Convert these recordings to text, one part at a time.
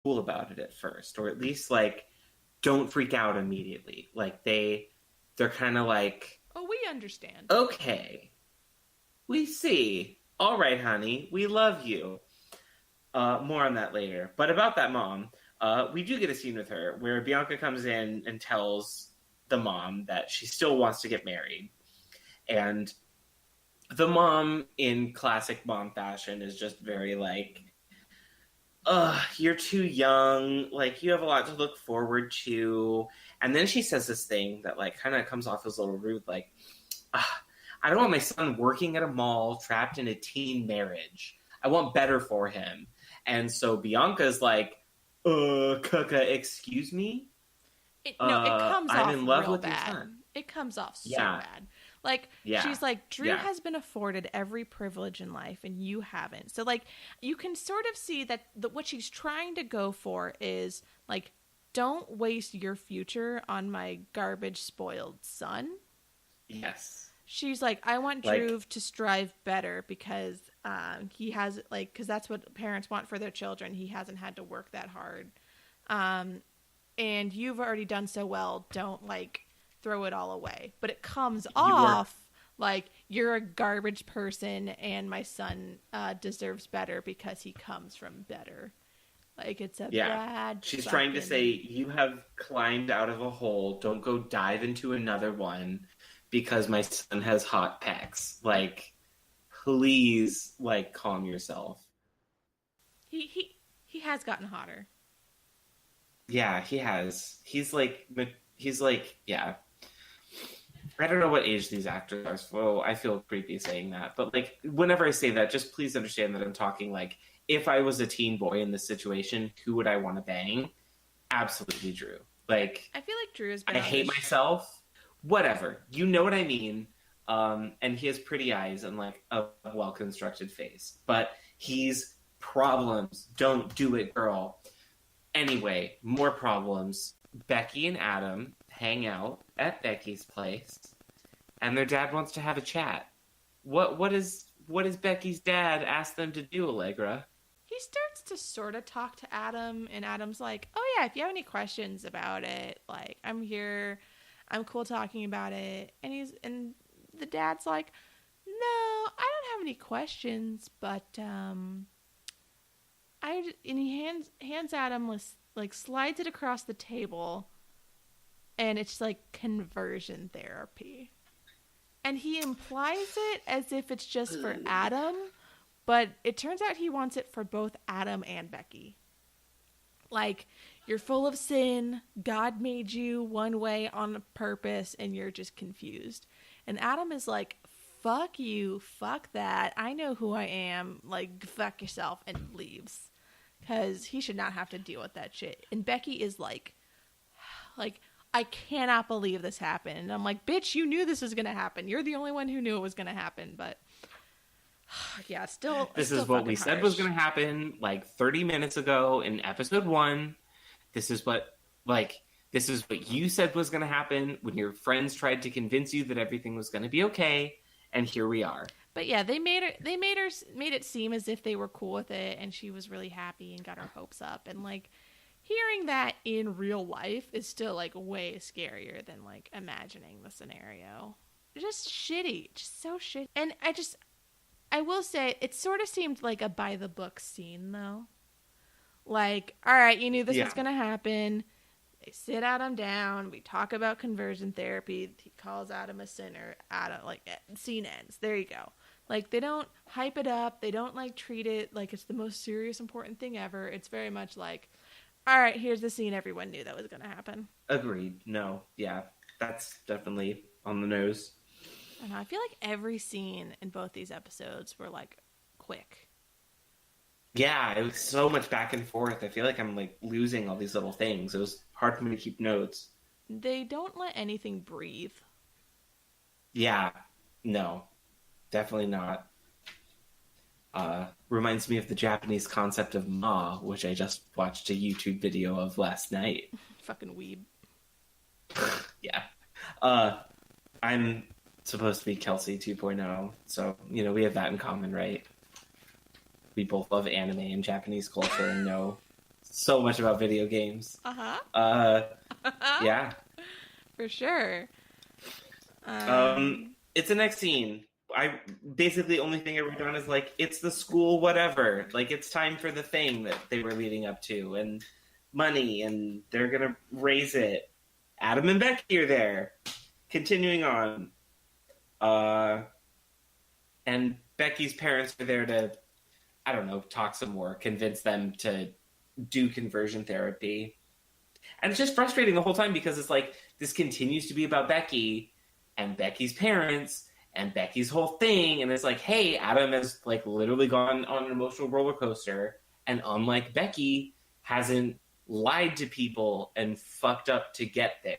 cool about it at first, or at least like don't freak out immediately. Like they're kind of like, Oh, we understand. okay, we see. All right, honey, we love you. More on that later. But about that mom, we do get a scene with her where Bianca comes in and tells the mom that she still wants to get married. And the mom, in classic mom fashion, is just very like, you're too young. Like, you have a lot to look forward to. And then she says this thing that, like, kind of comes off as a little rude, like, I don't want my son working at a mall, trapped in a teen marriage. I want better for him. And so Bianca's like, Kaka, excuse me? No, it comes I'm off in love real with your bad. son. It comes off so Yeah, bad. Like, yeah, she's like, Drew yeah. has been afforded every privilege in life and you haven't. So, like, you can sort of see that what she's trying to go for is, like, don't waste your future on my garbage spoiled son. Yes. She's like, I want Like, Drew to strive better because he has, like, because that's what parents want for their children. He hasn't had to work that hard. Um, and you've already done so well. Don't, like, throw it all away. But it comes you were, off like you're a garbage person and my son deserves better because he comes from better. Like, it's a yeah. bad She's trying to say, fucking. you have climbed out of a hole. Don't go dive into another one because my son has hot pecs. Like, please, like, calm yourself. He has gotten hotter. Yeah, he has. He's like, yeah. I don't know what age these actors are, so I feel creepy saying that. But like, whenever I say that, just please understand that I'm talking like, if I was a teen boy in this situation, who would I want to bang? Absolutely Drew. Like, I feel like Drew has I been on hate this. myself. Whatever. You know what I mean. And he has pretty eyes and like a well constructed face. But he's problems. Don't do it, girl. Anyway, more problems. Becky and Adam hang out at Becky's place, and their dad wants to have a chat. What is Becky's dad ask them to do, Allegra? He starts to sort of talk to Adam, and Adam's like, "Oh yeah, if you have any questions about it, like I'm here. I'm cool talking about it." And the dad's like, "No, I don't have any questions, but and he hands Adam like slides it across the table, and it's like conversion therapy, and he implies it as if it's just for Adam, but it turns out he wants it for both Adam and Becky. Like, you're full of sin. God made you one way on purpose, and you're just confused. And Adam is like, fuck you, fuck that. I know who I am. Like, fuck yourself, and leaves. Because he should not have to deal with that shit. And Becky is like, I cannot believe this happened. And I'm like, bitch, you knew this was going to happen. You're the only one who knew it was going to happen. But yeah, This still is what fucking we said was harsh. going to happen like 30 minutes ago in episode 1. This is what like this is what you said was going to happen when your friends tried to convince you that everything was going to be okay, and here we are. But yeah, made it seem as if they were cool with it, and she was really happy and got her hopes up. And like, hearing that in real life is still like way scarier than like imagining the scenario. Just shitty, just so shitty. And I will say it sort of seemed like a by the book scene though. Like, all right, you knew this was Yeah, gonna happen. They sit Adam down. We talk about conversion therapy. He calls Adam a sinner. Adam, like, scene ends. There you go. Like, they don't hype it up. They don't, like, treat it like it's the most serious, important thing ever. It's very much like, all right, here's the scene everyone knew that was going to happen. agreed. No, yeah, that's definitely on the nose. And I feel like every scene in both these episodes were, like, quick. Yeah, it was so much back and forth. I feel like I'm like losing all these little things. It was hard for me to keep notes. They don't let anything breathe. Yeah, no, definitely not. Reminds me of the Japanese concept of ma, which I just watched a YouTube video of last night. Fucking weeb. Yeah. Uh, I'm supposed to be Kelsey 2.0, so, we have that in common, right? We both love anime and Japanese culture and know so much about video games. Uh-huh. Yeah. For sure. It's the next scene. I basically the only thing I wrote down is like it's the school whatever. Like it's time for the thing that they were leading up to and money and they're gonna raise it. Adam and Becky are there. Continuing on. And Becky's parents are there to, I don't know, talk some more, convince them to do conversion therapy. And it's just frustrating the whole time because it's like this continues to be about Becky and Becky's parents and Becky's whole thing. And it's like, hey, Adam has like literally gone on an emotional roller coaster. And unlike Becky, hasn't lied to people and fucked up to get there.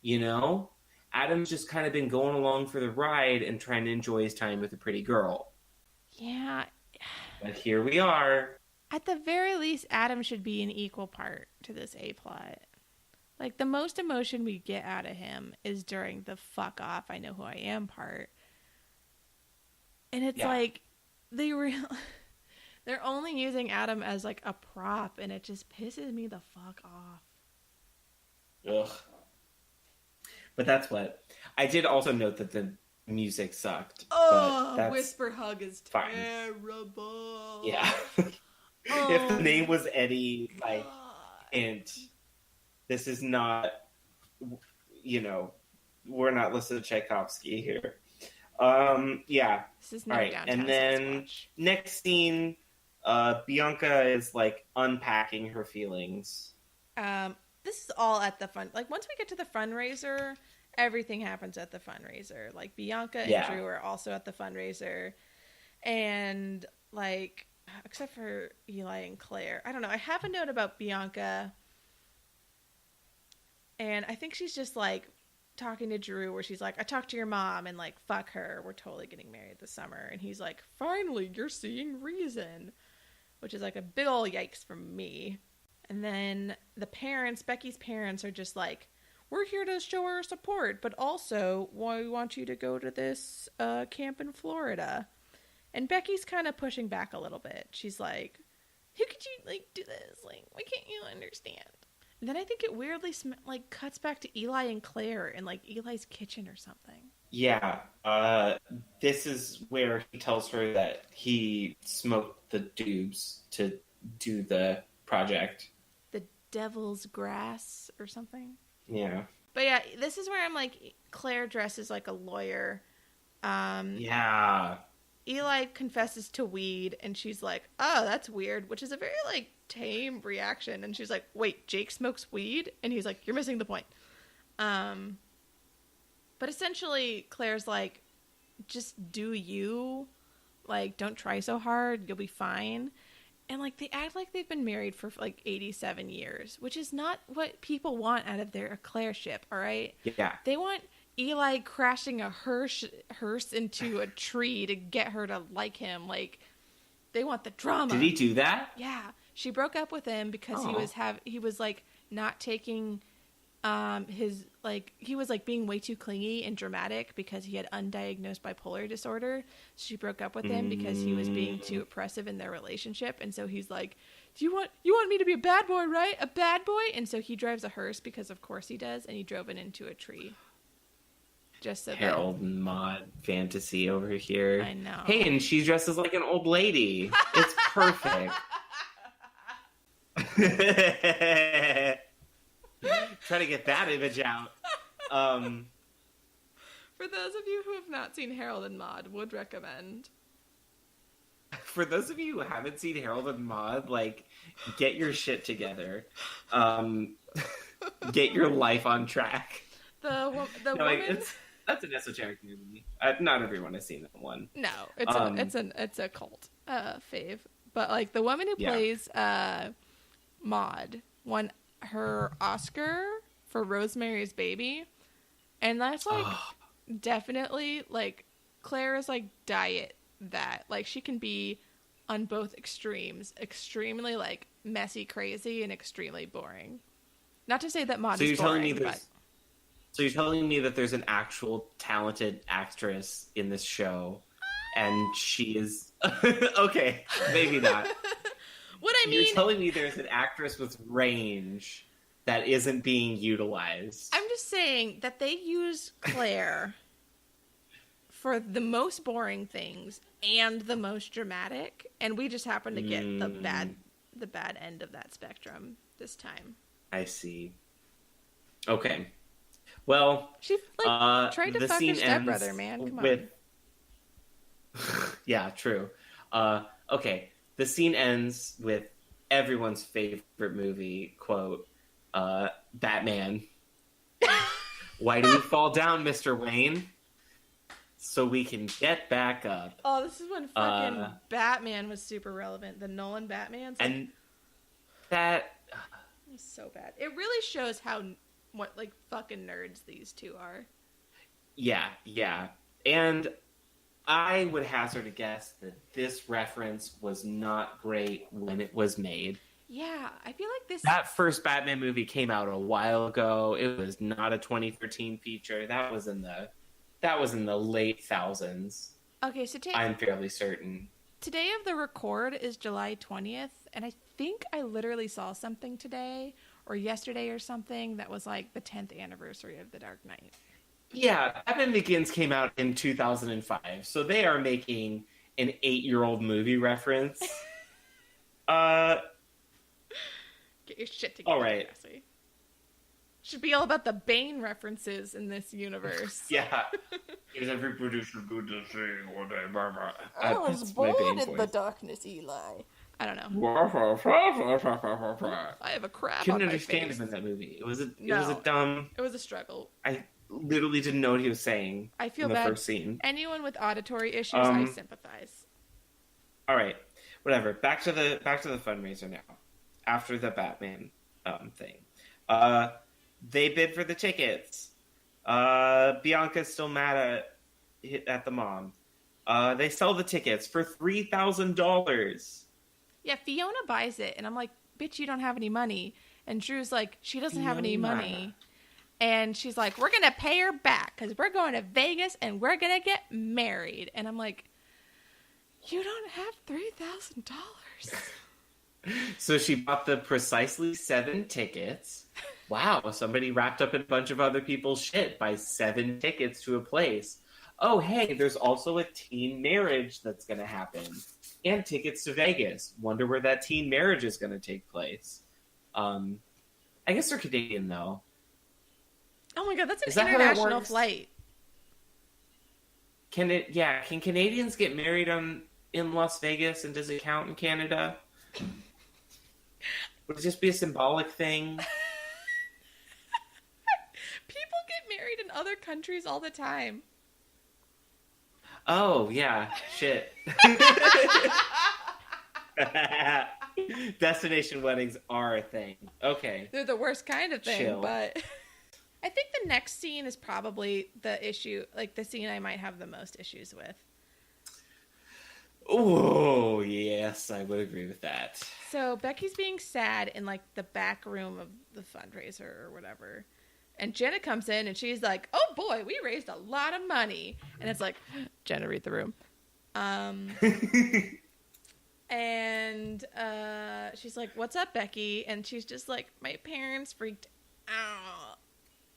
You know? Adam's just kind of been going along for the ride and trying to enjoy his time with a pretty girl. Yeah. But here we are. At the very least, Adam should be an equal part to this A-plot. Like, the most emotion we get out of him is during the fuck off, I know who I am part. And it's like, they're only using Adam as, like, a prop, and it just pisses me the fuck off. Ugh. But that's what... I did also note that the music sucked. Oh, Whisper Hug is fine. Terrible. Yeah. If the name was Eddie, like, and this is not, you know, we're not listening to Tchaikovsky here. Yeah. This is no all right. And then next scene, Bianca is like unpacking her feelings. This is all at the like once we get to the fundraiser, everything happens at the fundraiser. Like Bianca and Drew are also at the fundraiser, and like except for Eli and Claire, I don't know. I have a note about Bianca, and I think she's just like talking to Drew where she's like, I talked to your mom and like fuck her, we're totally getting married this summer. And he's like, finally you're seeing reason, which is like a big ol' yikes from me. And then the parents, Becky's parents, are just like, we're here to show our support, but also we want you to go to this camp in Florida. And Becky's kind of pushing back a little bit. She's like, how could you like do this? Like, why can't you understand? And then I think it weirdly like cuts back to Eli and Claire in like Eli's kitchen or something. Yeah. This is where he tells her that he smoked the dubs to do the project. The devil's grass or something. Yeah. But yeah, this is where I'm like, Claire dresses like a lawyer. Yeah. Eli confesses to weed, and she's like, oh, that's weird, which is a very, like, tame reaction. And she's like, wait, Jake smokes weed? And he's like, you're missing the point. But essentially, Claire's like, just do you. Like, don't try so hard. You'll be fine. And, like, they act like they've been married for, like, 87 years, which is not what people want out of their Claire ship, all right? Yeah. They want Eli crashing a hearse into a tree to get her to like him. Like, they want the drama. Did he do that? Yeah. She broke up with him because he was like not taking his like he was like being way too clingy and dramatic because he had undiagnosed bipolar disorder. So she broke up with him because he was being too oppressive in their relationship. And so he's like, do you want me to be a bad boy, right? A bad boy? And so he drives a hearse because of course he does, and he drove it into a tree. Just so Harold and Maude fantasy over here. I know. Hey, and she dresses like an old lady. It's perfect. Try to get that image out. For those of you who have not seen Harold and Maude, would recommend. For those of you who haven't seen Harold and Maude, like, get your shit together. Get your life on track. The woman. Like, that's an esoteric movie. Not everyone has seen that one. No, it's a cult fave. But like the woman who plays Maude won her Oscar for Rosemary's Baby, and that's like definitely like Claire is like diet that. Like she can be on both extremes, extremely like messy, crazy, and extremely boring. Not to say that Maude is boring, So you're telling me that there's an actual talented actress in this show, and she is... Okay, maybe not. What I You're mean, telling me there's an actress with range that isn't being utilized. I'm just saying that they use Claire for the most boring things and the most dramatic, and we just happen to get the bad end of that spectrum this time. I see. Okay. Well, She tried to fuck her stepbrother, man. Come on. Yeah, true. Okay. The scene ends with everyone's favorite movie quote, Batman. Why do we fall down, Mr. Wayne? So we can get back up. Oh, this is when fucking Batman was super relevant. The Nolan Batman. And that was so bad. It really shows what fucking nerds these two are. Yeah. And I would hazard a guess that this reference was not great when it was made. Yeah, I feel like that first Batman movie came out a while ago. It was not a 2013 feature. That was in the late thousands. Okay, so I'm fairly certain. Today of the record is July 20th, and I think I literally saw something today or yesterday or something that was like the 10th anniversary of The Dark Knight. Yeah, Batman Begins came out in 2005, so they are making an 8-year-old movie reference. Get your shit together, all right. Degrassi. Should be all about the Bane references in this universe. Yeah. Is every producer good to say one day? I was born in the darkness, Eli. I don't know. I have a crab Couldn't on my understand face. him in that movie. It was a struggle. I literally didn't know what he was saying. I feel in the bad. First scene. Anyone with auditory issues, I sympathize. All right, whatever. Back to the fundraiser now. After the Batman thing, they bid for the tickets. Bianca's still mad at the mom. They sell the tickets for $3,000. Yeah, Fiona buys it, and I'm like, bitch, you don't have any money. And Drew's like, she doesn't have any money. And she's like, we're going to pay her back because we're going to Vegas and we're going to get married. And I'm like, you don't have $3,000. So she bought the precisely 7 tickets. Wow, somebody wrapped up in a bunch of other people's shit by 7 tickets to a place. Oh, hey, there's also a teen marriage that's going to happen. And tickets to Vegas. Wonder where that teen marriage is going to take place. I guess they're Canadian, though. Oh my god, that's an international flight. Can Canadians get married in Las Vegas, and does it count in Canada? Would it just be a symbolic thing? People get married in other countries all the time. Oh, yeah. Shit. Destination weddings are a thing. Okay. They're the worst kind of thing, Chill. But I think the next scene is probably the issue, like the scene I might have the most issues with. Oh, yes, I would agree with that. So Becky's being sad in like the back room of the fundraiser or whatever. And Jenna comes in and she's like, oh boy, we raised a lot of money. And it's like, Jenna, read the room. And she's like, what's up, Becky? And she's just like, my parents freaked out.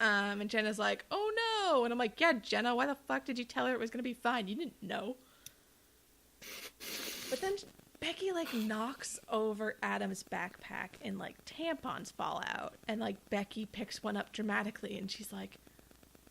And Jenna's like, oh no. And I'm like, yeah, Jenna, why the fuck did you tell her it was going to be fine? You didn't know. But then Becky like knocks over Adam's backpack and like tampons fall out. And like Becky picks one up dramatically and she's like,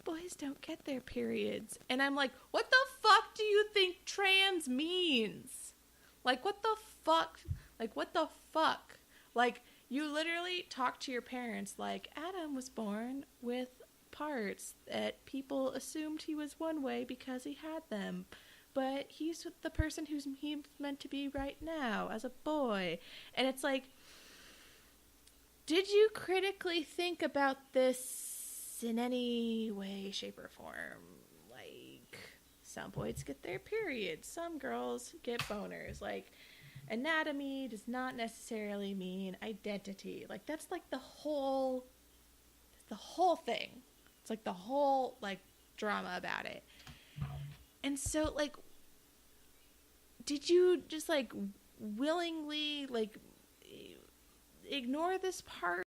boys don't get their periods. And I'm like, what the fuck do you think trans means? Like, what the fuck? Like, what the fuck? Like, you literally talk to your parents like, Adam was born with parts that people assumed he was one way because he had them. But he's the person he's meant to be right now as a boy. And it's like, did you critically think about this in any way, shape, or form? Like, some boys get their periods. Some girls get boners. Like, anatomy does not necessarily mean identity. Like, that's like the whole thing. It's like the whole, like, drama about it. And so, like, did you just, like, willingly, like, ignore this part